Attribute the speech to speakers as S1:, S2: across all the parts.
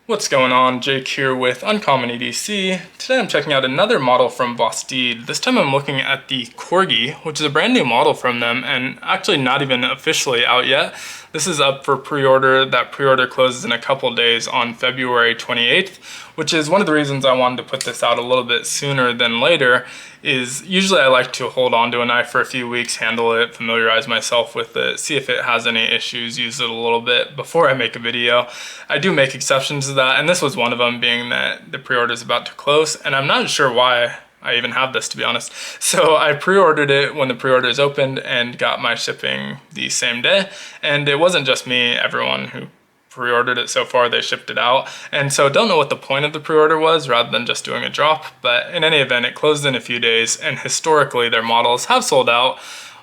S1: What's going on? Jake here with Uncommon EDC. Today I'm checking out another model from Vosteed. This time I'm looking at the Corgi, which is a brand new model from them and actually not even officially out yet. This is up for pre-order. That pre-order closes in a couple days on February 28th, which is one of the reasons I wanted to put this out a little bit sooner than later. Is usually I like to hold on to a knife for a few weeks, handle it, familiarize myself with it, see if it has any issues, use it a little bit before I make a video. I do make exceptions to that, and this was one of them, being that the pre-order is about to close, and I'm not sure why I even have this, to be honest. So I pre-ordered it when the pre-orders opened and got my shipping the same day, and it wasn't just me. Everyone who pre-ordered it so far, they shipped it out, and so don't know what the point of the pre-order was rather than just doing a drop, but in any event, it closed in a few days, and historically their models have sold out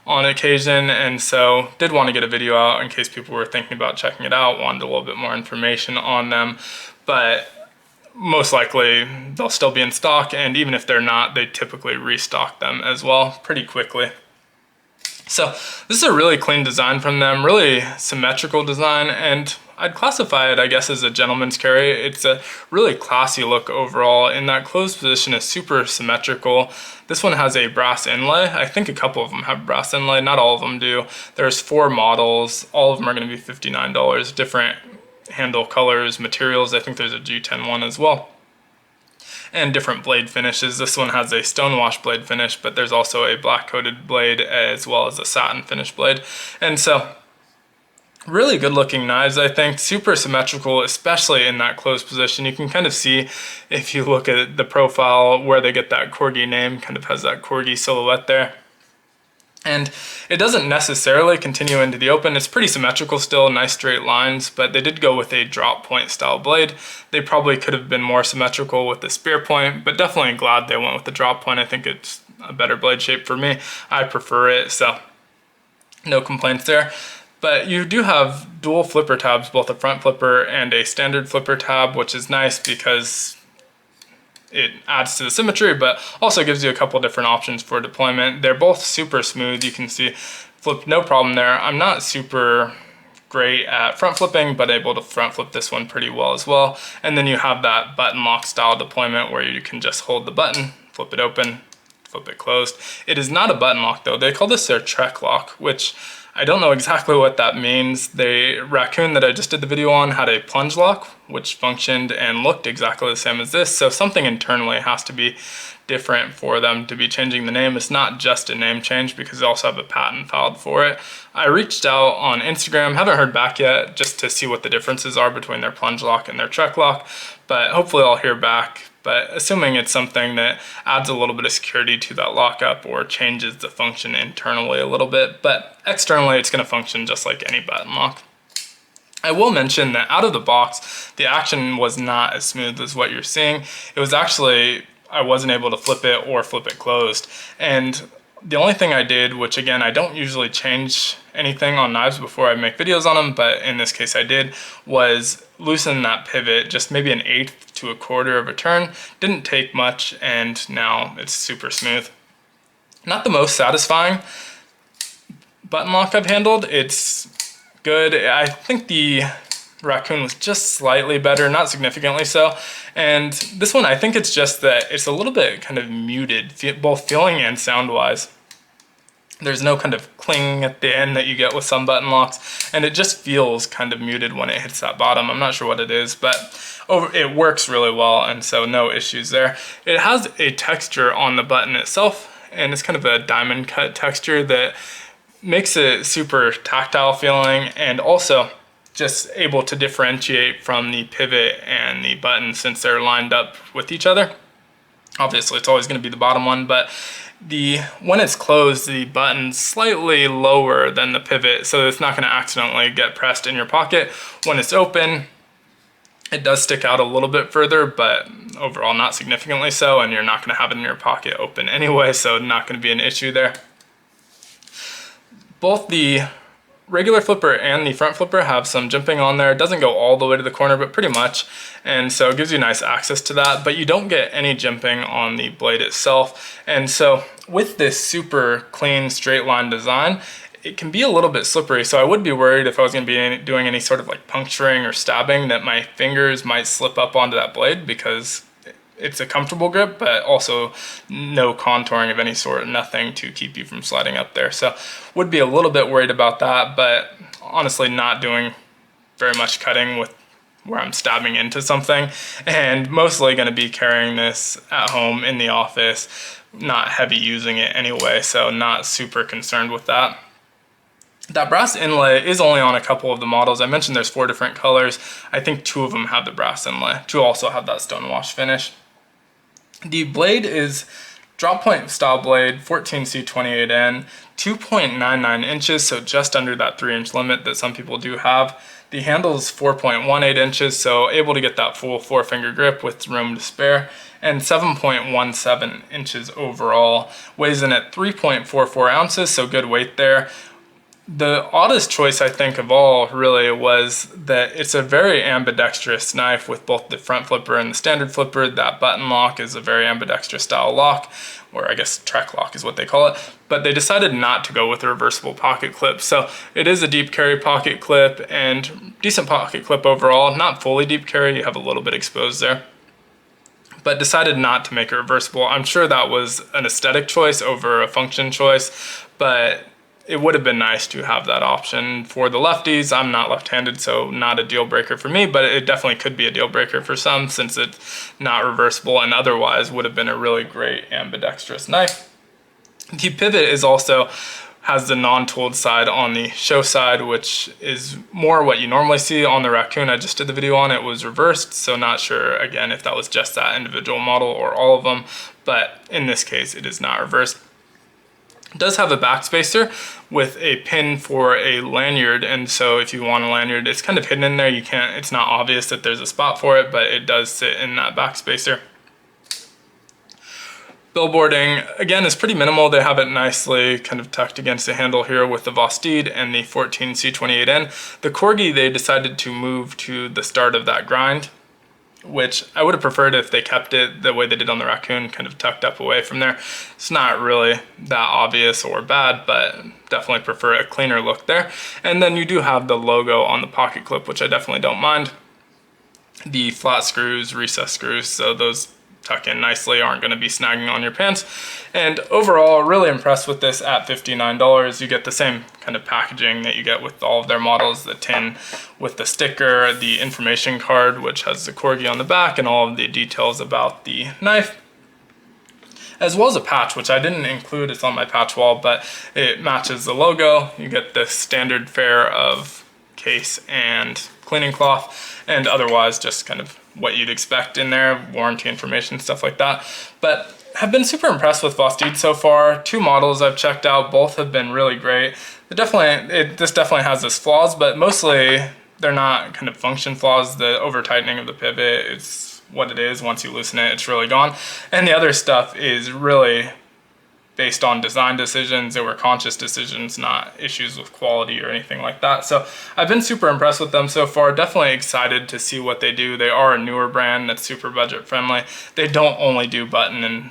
S1: on occasion, and so did want to get a video out in case people were thinking about checking it out, wanted a little bit more information on them, but most likely they'll still be in stock, and even if they're not, they typically restock them as well pretty quickly. So this is a really clean design from them, really symmetrical design, and I'd classify it, I guess, as a gentleman's carry. It's a really classy look overall. In that closed position is super symmetrical. This one has a brass inlay. I think a couple of them have brass inlay, not all of them do. There's 4 models. All of them are going to be $59, different handle colors, materials. I think there's a G10 one as well. And different blade finishes. This one has a stonewash blade finish, but there's also a black coated blade as well as a satin finish blade. And so really good looking knives, I think. Super symmetrical, especially in that closed position. You can kind of see, if you look at the profile, where they get that Corgi name, kind of has that Corgi silhouette there. And it doesn't necessarily continue into the open. It's pretty symmetrical still, nice straight lines, but they did go with a drop point style blade. They probably could have been more symmetrical with the spear point, but definitely glad they went with the drop point. I think it's a better blade shape for me. I prefer it, so no complaints there. But you do have dual flipper tabs, both a front flipper and a standard flipper tab, which is nice because it adds to the symmetry, but also gives you a couple different options for deployment. They're both super smooth. You can see flip, no problem there. I'm not super great at front flipping, but able to front flip this one pretty well as well. And then you have that button lock style deployment where you can just hold the button, flip it open, flip it closed. It is not a button lock though. They call this their Trek lock, which I don't know exactly what that means. The Raccoon that I just did the video on had a plunge lock, which functioned and looked exactly the same as this. So something internally has to be different for them to be changing the name. It's not just a name change because they also have a patent filed for it. I reached out on Instagram, haven't heard back yet, just to see what the differences are between their plunge lock and their Trek lock, but hopefully I'll hear back. But assuming it's something that adds a little bit of security to that lockup or changes the function internally a little bit, but externally it's going to function just like any button lock. I will mention that out of the box, the action was not as smooth as what you're seeing. It was actually, I wasn't able to flip it or flip it closed. And the only thing I did, which again, I don't usually change anything on knives before I make videos on them, but in this case I did, was loosen that pivot just maybe 1/8 to 1/4 of a turn. Didn't take much, and now it's super smooth. Not the most satisfying button lock I've handled. It's good. I think the Raccoon was just slightly better, not significantly so. And this one, I think it's just that it's a little bit kind of muted, both feeling and sound wise. There's no kind of cling at the end that you get with some button locks, and it just feels kind of muted when it hits that bottom. I'm not sure what it is, but it works really well, and so no issues there. It has a texture on the button itself, and it's kind of a diamond cut texture that makes it super tactile feeling, and also just able to differentiate from the pivot and the button since they're lined up with each other. Obviously it's always going to be the bottom one, but when it's closed, the button's slightly lower than the pivot, so it's not going to accidentally get pressed in your pocket. When it's open, it does stick out a little bit further, but overall not significantly so, and you're not going to have it in your pocket open anyway, so not going to be an issue there. Both the regular flipper and the front flipper have some jimping on there. It doesn't go all the way to the corner, but pretty much, and so it gives you nice access to that, but you don't get any jimping on the blade itself. And so with this super clean straight line design, it can be a little bit slippery, so I would be worried if I was going to be doing any sort of like puncturing or stabbing that my fingers might slip up onto that blade, because it's a comfortable grip, but also no contouring of any sort, nothing to keep you from sliding up there. So would be a little bit worried about that, but honestly not doing very much cutting with where I'm stabbing into something, and mostly going to be carrying this at home in the office, not heavy using it anyway, so not super concerned with that. That brass inlay is only on a couple of the models. I mentioned there's 4 different colors. I think 2 of them have the brass inlay. 2 also have that stone wash finish. The blade is drop point style blade, 14C28N, 2.99 inches, so just under that 3-inch limit that some people do have. The handle is 4.18 inches, so able to get that full 4-finger grip with room to spare, and 7.17 inches overall. Weighs in at 3.44 ounces, so good weight there. The oddest choice I think of all really was that it's a very ambidextrous knife with both the front flipper and the standard flipper. That button lock is a very ambidextrous style lock, or I guess Trek lock is what they call it, but they decided not to go with a reversible pocket clip. So it is a deep carry pocket clip and decent pocket clip overall, not fully deep carry, you have a little bit exposed there, but decided not to make it reversible. I'm sure that was an aesthetic choice over a function choice, but it would have been nice to have that option for the lefties. I'm not left-handed, so not a deal breaker for me, but it definitely could be a deal breaker for some since it's not reversible, and otherwise would have been a really great ambidextrous knife. The pivot is also has the non-tooled side on the show side, which is more what you normally see on the Raccoon I just did the video on. It was reversed, so not sure again if that was just that individual model or all of them, but in this case it is not reversed. It does have a backspacer with a pin for a lanyard, and so if you want a lanyard, it's kind of hidden in there. You can't, it's not obvious that there's a spot for it, but it does sit in that backspacer. Billboarding, again, is pretty minimal. They have it nicely kind of tucked against the handle here with the Vosteed and the 14C28N. The Corgi, they decided to move to the start of that grind, which I would have preferred if they kept it the way they did on the Raccoon, kind of tucked up away from there. It's not really that obvious or bad, but definitely prefer a cleaner look there. And then you do have the logo on the pocket clip, which I definitely don't mind. The flat screws, recessed screws, so those tuck in nicely, aren't going to be snagging on your pants. And overall, really impressed with this at $59. You get the same kind of packaging that you get with all of their models, the tin with the sticker, the information card, which has the Corgi on the back, and all of the details about the knife, as well as a patch, which I didn't include. It's on my patch wall, but it matches the logo. You get the standard fare of case and cleaning cloth, and otherwise just kind of what you'd expect in there, warranty information, stuff like that. But have been super impressed with Vosteed so far. 2 models I've checked out, both have been really great. This definitely has its flaws, but mostly they're not kind of function flaws. The over tightening of the pivot is what it is. Once you loosen it, it's really gone. And the other stuff is really based on design decisions. They were conscious decisions, not issues with quality or anything like that. So I've been super impressed with them so far. Definitely excited to see what they do. They are a newer brand that's super budget friendly. They don't only do button and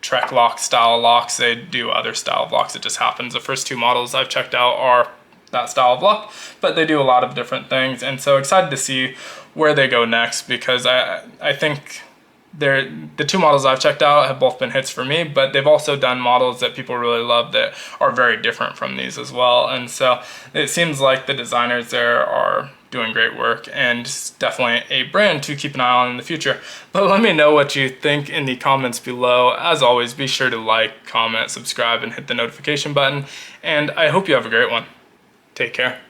S1: Trek lock style locks. They do other style of locks. It just happens the first 2 models I've checked out are that style of lock, but they do a lot of different things. And so excited to see where they go next, because I think the 2 models I've checked out have both been hits for me, but they've also done models that people really love that are very different from these as well. And so it seems like the designers there are doing great work, and definitely a brand to keep an eye on in the future. But let me know what you think in the comments below. As always, be sure to like, comment, subscribe, and hit the notification button. And I hope you have a great one. Take care.